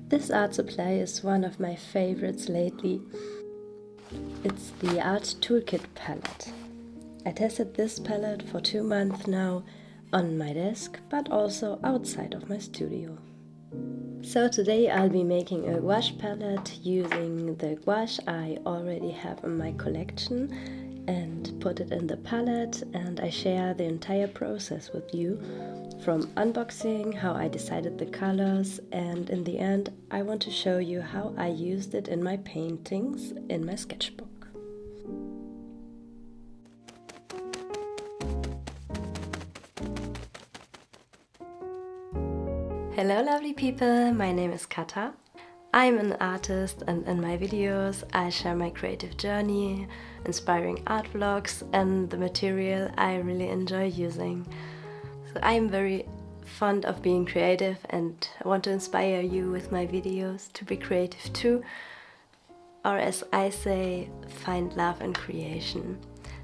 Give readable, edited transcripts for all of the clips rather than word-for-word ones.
This art supply is one of my favorites lately. It's the Art Toolkit palette. I tested this palette for 2 months now on my desk, but also outside of my studio. So today I'll be making a gouache palette using the gouache I already have in my collection and put it in the palette, and I share the entire process with you, from unboxing, how I decided the colors, and in the end I want to show you how I used it in my paintings in my sketchbook. Hello lovely people, my name is Katha. I'm an artist, and in my videos I share my creative journey, inspiring art vlogs and the material I really enjoy using. So I'm very fond of being creative and I want to inspire you with my videos to be creative too, or as I say, find love in creation.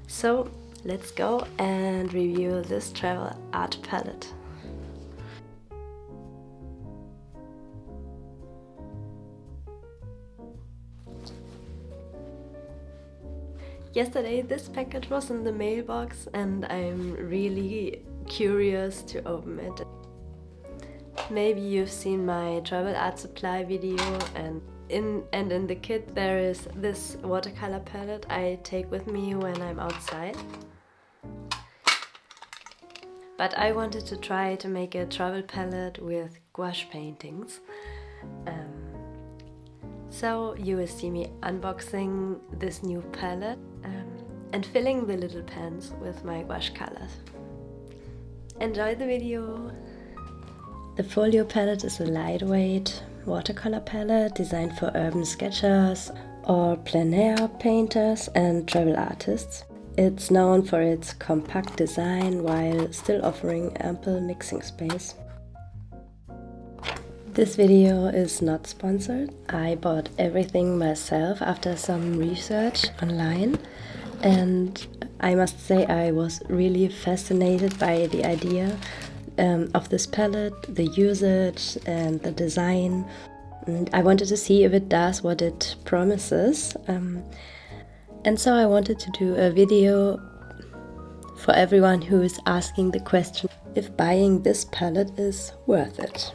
So let's go and review this travel art palette. Yesterday this package was in the mailbox and I'm really curious to open it. Maybe you've seen my travel art supply video, and in the kit there is this watercolor palette I take with me when I'm outside. But I wanted to try to make a travel palette with gouache paintings. So you will see me unboxing this new palette and filling the little pans with my gouache colors. Enjoy the video! The folio palette is a lightweight watercolor palette designed for urban sketchers or plein air painters and travel artists. It's known for its compact design while still offering ample mixing space. This video is not sponsored. I bought everything myself after some research online, and I must say I was really fascinated by the idea of this palette, the usage and the design. And I wanted to see if it does what it promises. And so I wanted to do a video for everyone who is asking the question if buying this palette is worth it.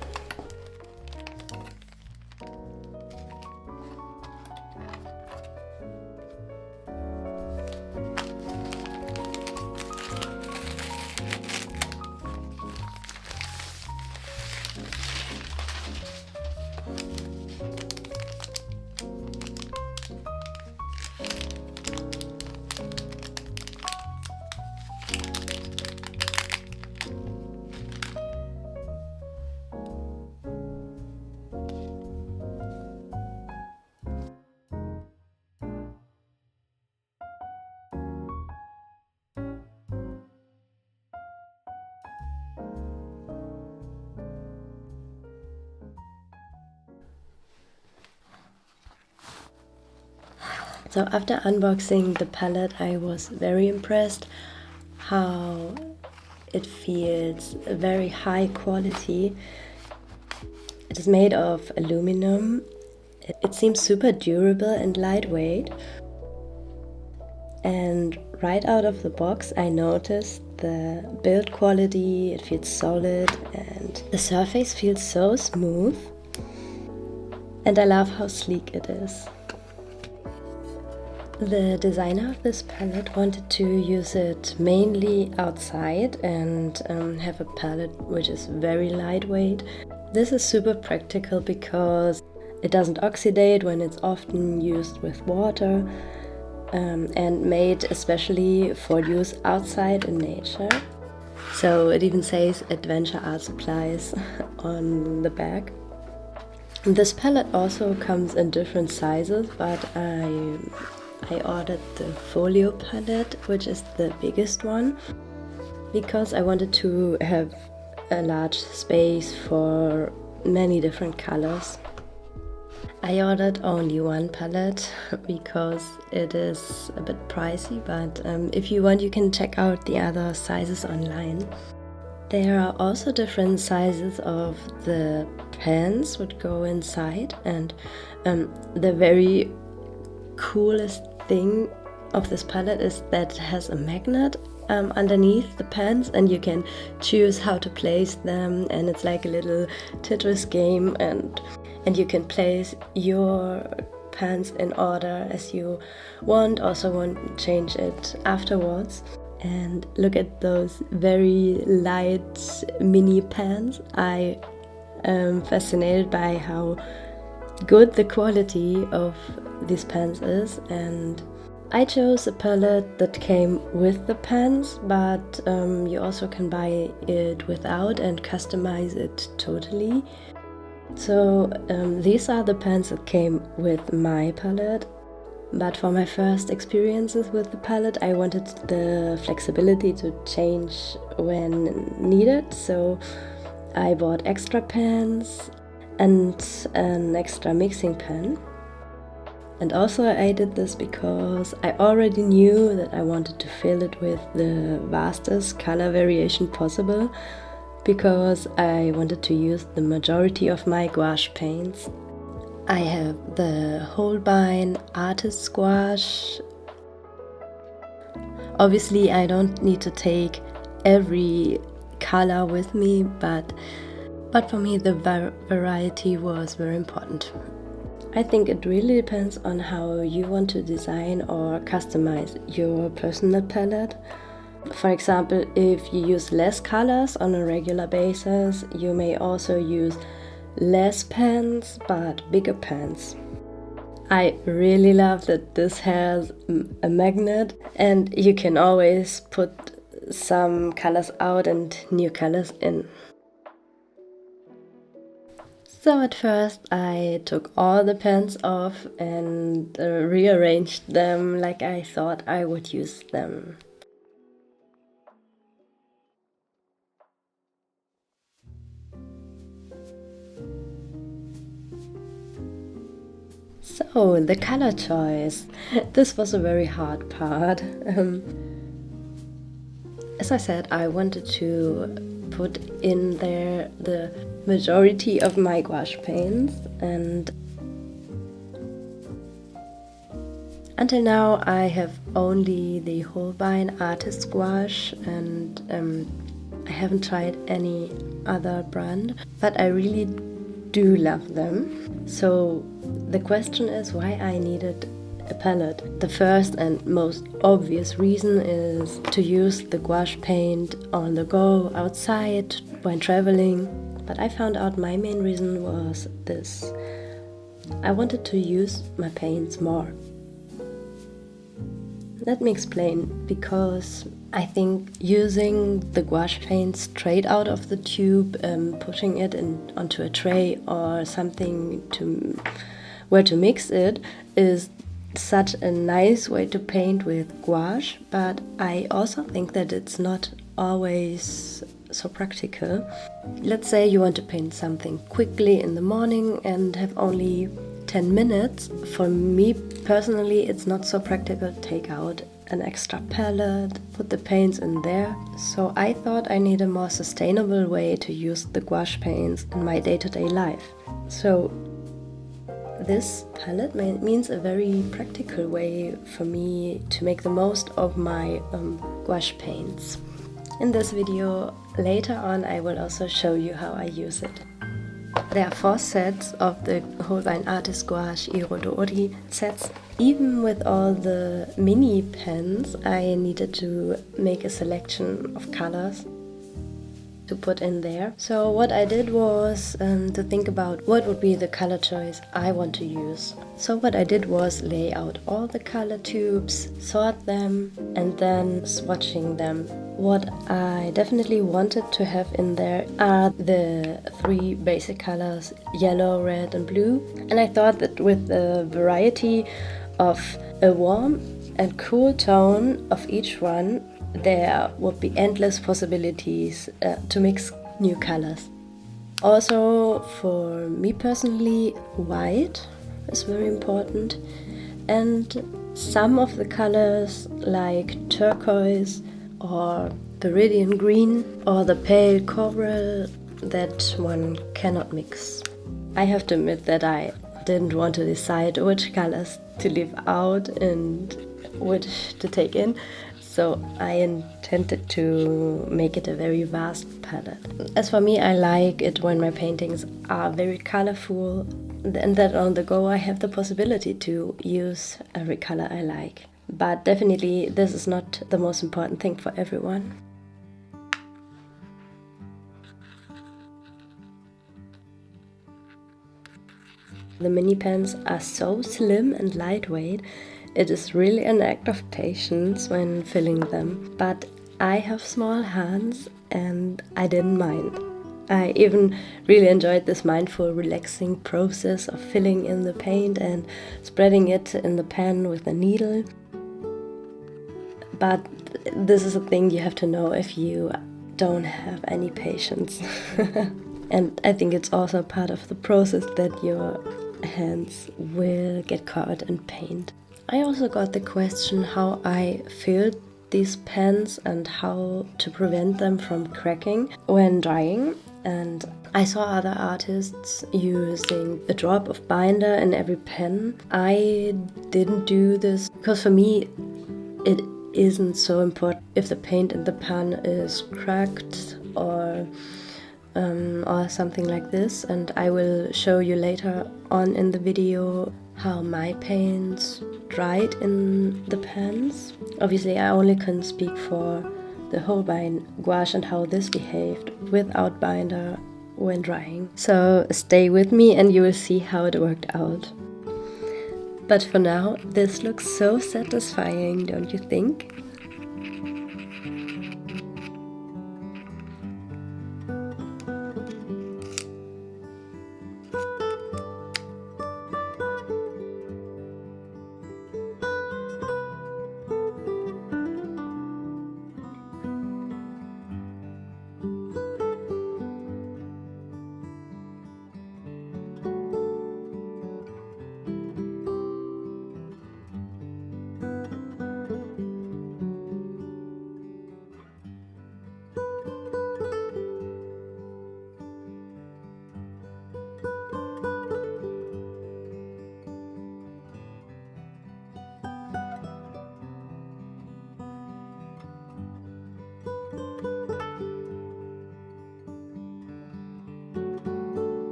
So after unboxing the palette, I was very impressed how it feels very high quality. It is made of aluminum. It seems super durable and lightweight. And right out of the box I noticed the build quality. It feels solid and the surface feels so smooth. And I love how sleek it is. The designer of this palette wanted to use it mainly outside and have a palette which is very lightweight. This is super practical because it doesn't oxidate when it's often used with water, and made especially for use outside in nature. So it even says Adventure Art Supplies on the back. This palette also comes in different sizes, but I ordered the folio palette, which is the biggest one, because I wanted to have a large space for many different colors. I ordered only one palette because it is a bit pricey, but if you want you can check out the other sizes online. There are also different sizes of the pens would go inside, and the very coolest thing of this palette is that it has a magnet underneath the pens, and you can choose how to place them, and it's like a little Tetris game, and you can place your pens in order as you want, also want to change it afterwards. And look at those very light mini pens. I am fascinated by how good the quality of these pens is, and I chose a palette that came with the pens, but you also can buy it without and customize it totally. So these are the pens that came with my palette. But for my first experiences with the palette, I wanted the flexibility to change when needed, so I bought extra pens and an extra mixing pen. And also I did this because I already knew that I wanted to fill it with the vastest color variation possible, because I wanted to use the majority of my gouache paints. I have the Holbein artist gouache. Obviously I don't need to take every color with me, but for me the variety was very important. I think it really depends on how you want to design or customize your personal palette. For example, if you use less colors on a regular basis, you may also use less pens but bigger pens. I really love that this has a magnet, and you can always put some colors out and new colors in. So at first I took all the pens off and rearranged them like I thought I would use them. So, the color choice. This was a very hard part. As I said, I wanted to put in there the majority of my gouache paints, and until now I have only the Holbein artist gouache, and I haven't tried any other brand, but I really do love them. So the question is why I needed a palette. The first and most obvious reason is to use the gouache paint on the go, outside, when traveling. But I found out my main reason was this. I wanted to use my paints more. Let me explain, because I think using the gouache paint straight out of the tube, putting it onto a tray or something where to mix it is such a nice way to paint with gouache, but I also think that it's not always so practical. Let's say you want to paint something quickly in the morning and have only 10 minutes. For me personally, it's not so practical to take out an extra palette, put the paints in there. So I thought I need a more sustainable way to use the gouache paints in my day-to-day life. So this palette means a very practical way for me to make the most of my gouache paints. In this video later on I will also show you how I use it. There are 4 sets of the Holbein Artist Gouache Irodori sets. Even with all the mini pens, I needed to make a selection of colors to put in there. So what I did was to think about what would be the color choice I want to use. So what I did was lay out all the color tubes, sort them, and then swatching them. What I definitely wanted to have in there are the 3 basic colors, yellow, red and blue. And I thought that with the variety of a warm and cool tone of each one, there would be endless possibilities to mix new colors. Also, for me personally, white is very important, and some of the colors like turquoise or Viridian green or the pale coral that one cannot mix. I have to admit that I didn't want to decide which colors to leave out and which to take in, so I intended to make it a very vast palette. As for me, I like it when my paintings are very colorful, and that on the go I have the possibility to use every color I like. But definitely this is not the most important thing for everyone. The mini pens are so slim and lightweight, it is really an act of patience when filling them. But I have small hands and I didn't mind. I even really enjoyed this mindful, relaxing process of filling in the paint and spreading it in the pen with a needle. But this is a thing you have to know if you don't have any patience. And I think it's also part of the process that your hands will get covered in paint. I also got the question how I filled these pens and how to prevent them from cracking when drying. And I saw other artists using a drop of binder in every pen. I didn't do this because for me it isn't so important if the paint in the pen is cracked or something like this, and I will show you later on in the video how my paints dried in the pens. Obviously I only can speak for the Holbein gouache and how this behaved without binder when drying. So stay with me and you will see how it worked out. But for now, this looks so satisfying, don't you think?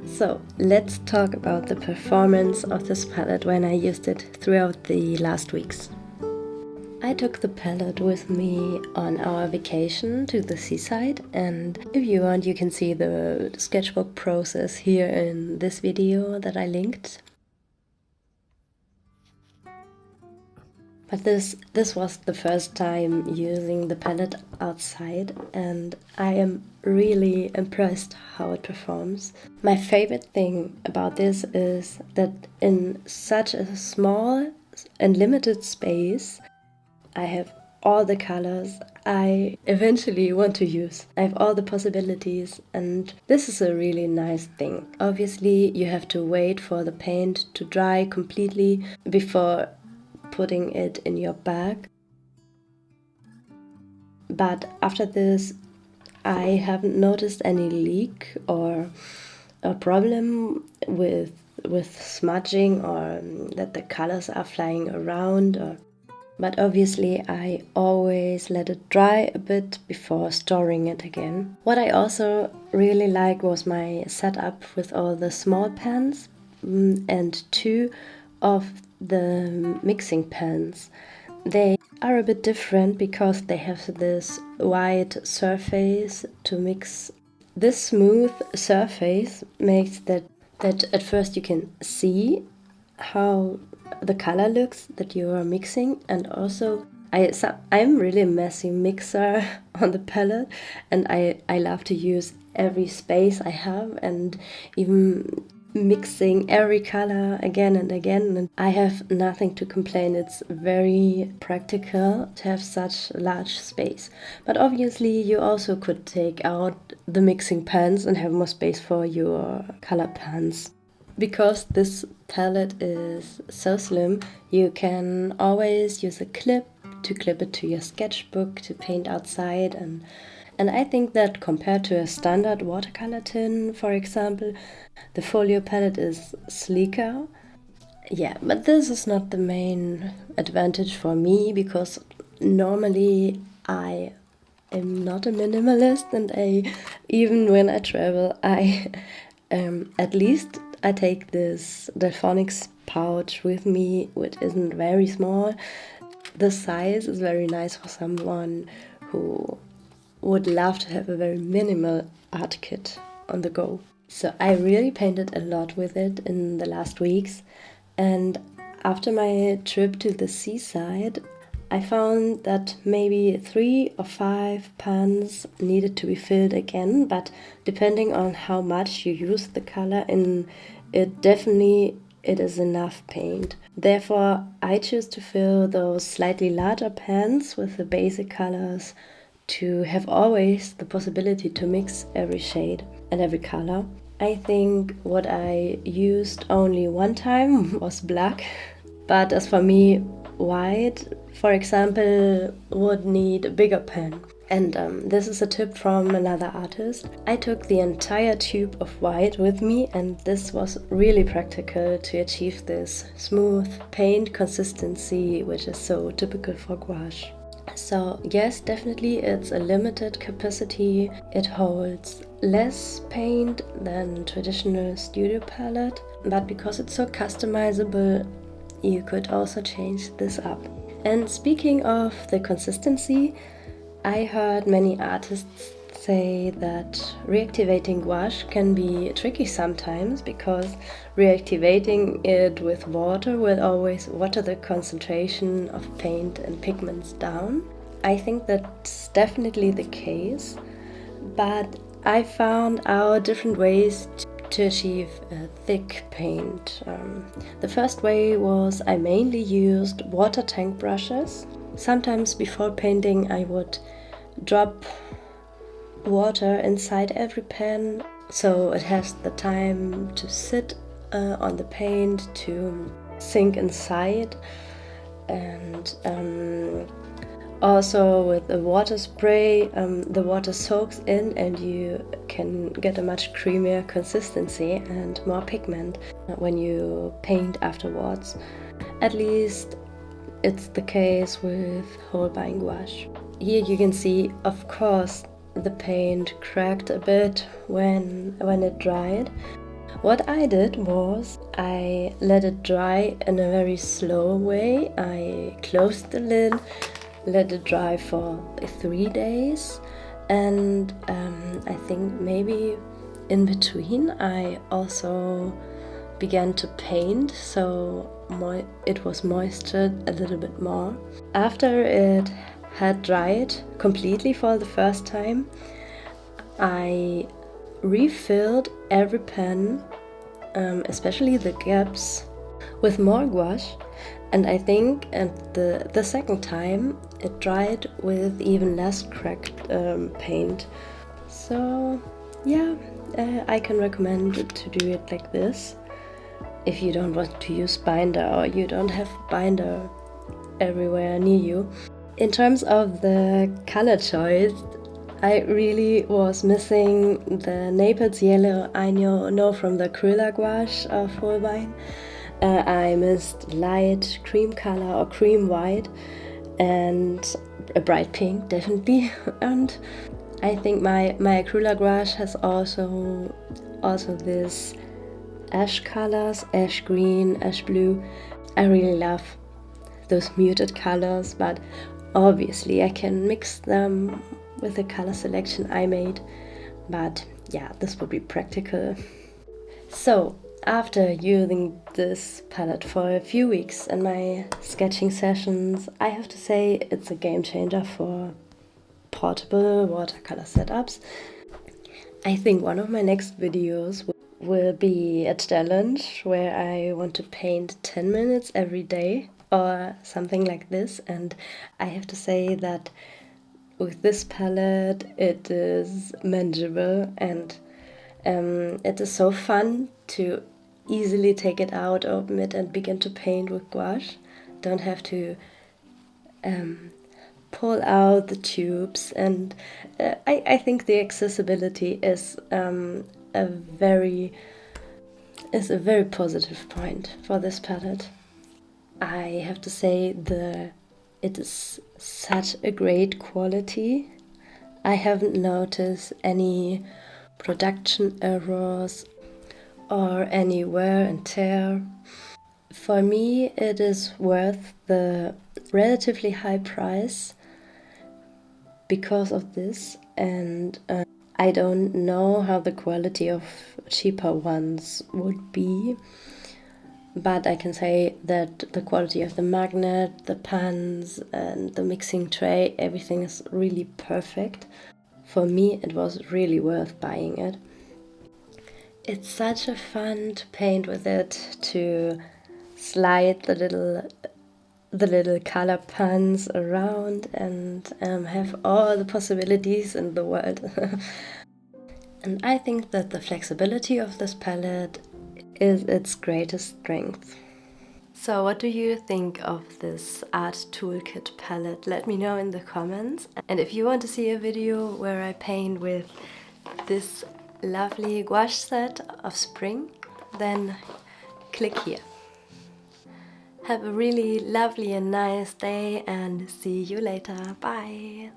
So let's talk about the performance of this palette when I used it throughout the last weeks. I took the palette with me on our vacation to the seaside, and if you want you can see the sketchbook process here in this video that I linked. But this was the first time using the palette outside, and I am really impressed how it performs. My favorite thing about this is that in such a small and limited space, I have all the colors I eventually want to use. I have all the possibilities, and this is a really nice thing. Obviously, you have to wait for the paint to dry completely before putting it in your bag. But after this, I haven't noticed any leak or a problem with smudging or that the colors are flying around. But obviously I always let it dry a bit before storing it again. What I also really like was my setup with all the small pans and two of the mixing pans. They are a bit different because they have this white surface to mix. This smooth surface makes that at first you can see how the color looks that you are mixing, and also I'm really a messy mixer on the palette, and I love to use every space I have, and even mixing every color again and again, and I have nothing to complain. It's very practical to have such large space. But obviously you also could take out the mixing pans and have more space for your color pans. Because this palette is so slim, you can always use a clip to clip it to your sketchbook to paint outside, and I think that compared to a standard watercolor tin, for example, the folio palette is sleeker. Yeah, but this is not the main advantage for me, because normally I am not a minimalist, and even when I travel, at least I take this Delphonics pouch with me, which isn't very small. The size is very nice for someone who would love to have a very minimal art kit on the go. So I really painted a lot with it in the last weeks, and after my trip to the seaside, I found that maybe 3 or 5 pans needed to be filled again, but depending on how much you use the color in it, definitely it is enough paint. Therefore, I choose to fill those slightly larger pans with the basic colors to have always the possibility to mix every shade and every color. I think what I used only one time was black, but as for me, white, for example, would need a bigger pen. And this is a tip from another artist. I took the entire tube of white with me, and this was really practical to achieve this smooth paint consistency, which is so typical for gouache. So yes, definitely it's a limited capacity. It holds less paint than traditional studio palette, but because it's so customizable, you could also change this up. And speaking of the consistency, I heard many artists say that reactivating gouache can be tricky sometimes, because reactivating it with water will always water the concentration of paint and pigments down. I think that's definitely the case, but I found out different ways to achieve a thick paint. The first way was I mainly used water tank brushes. Sometimes before painting I would drop water inside every pan, so it has the time to sit on the paint, to sink inside. And also with the water spray, the water soaks in and you can get a much creamier consistency and more pigment when you paint afterwards. At least it's the case with Holbein gouache. Here you can see, of course, the paint cracked a bit when it dried. What I did was I let it dry in a very slow way. I closed the lid, let it dry for 3 days, and I think maybe in between I also began to paint, so it was moistured a little bit more. After it had dried completely for the first time, I refilled every pan, especially the gaps, with more gouache, and I think at the second time it dried with even less cracked paint. So yeah, I can recommend to do it like this if you don't want to use binder or you don't have binder everywhere near you. In terms of the color choice, I really was missing the Naples yellow I know from the acrylic gouache of Holbein. I missed light cream color or cream white and a bright pink, definitely. And I think my acrylic gouache has also this ash colors, ash green, ash blue. I really love those muted colors, but obviously I can mix them with the color selection I made, but yeah, this would be practical. So after using this palette for a few weeks in my sketching sessions, I have to say it's a game changer for portable watercolor setups. I think one of my next videos will be a challenge where I want to paint 10 minutes every day or something like this, and I have to say that with this palette it is manageable, and it is so fun to easily take it out, open it and begin to paint with gouache. Don't have to pull out the tubes, and I think the accessibility is a very positive point for this palette. I have to say it is such a great quality. I haven't noticed any production errors or any wear and tear. For me, it is worth the relatively high price because of this, and I don't know how the quality of cheaper ones would be, but I can say that the quality of the magnet, the pans and the mixing tray, everything is really perfect. For me, it was really worth buying it. It's such a fun to paint with it, to slide the little color pans around and have all the possibilities in the world. And I think that the flexibility of this palette is its greatest strength. So what do you think of this Art Toolkit palette? Let me know in the comments. And if you want to see a video where I paint with this lovely gouache set of spring, then click here. Have a really lovely and nice day, and see you later. Bye!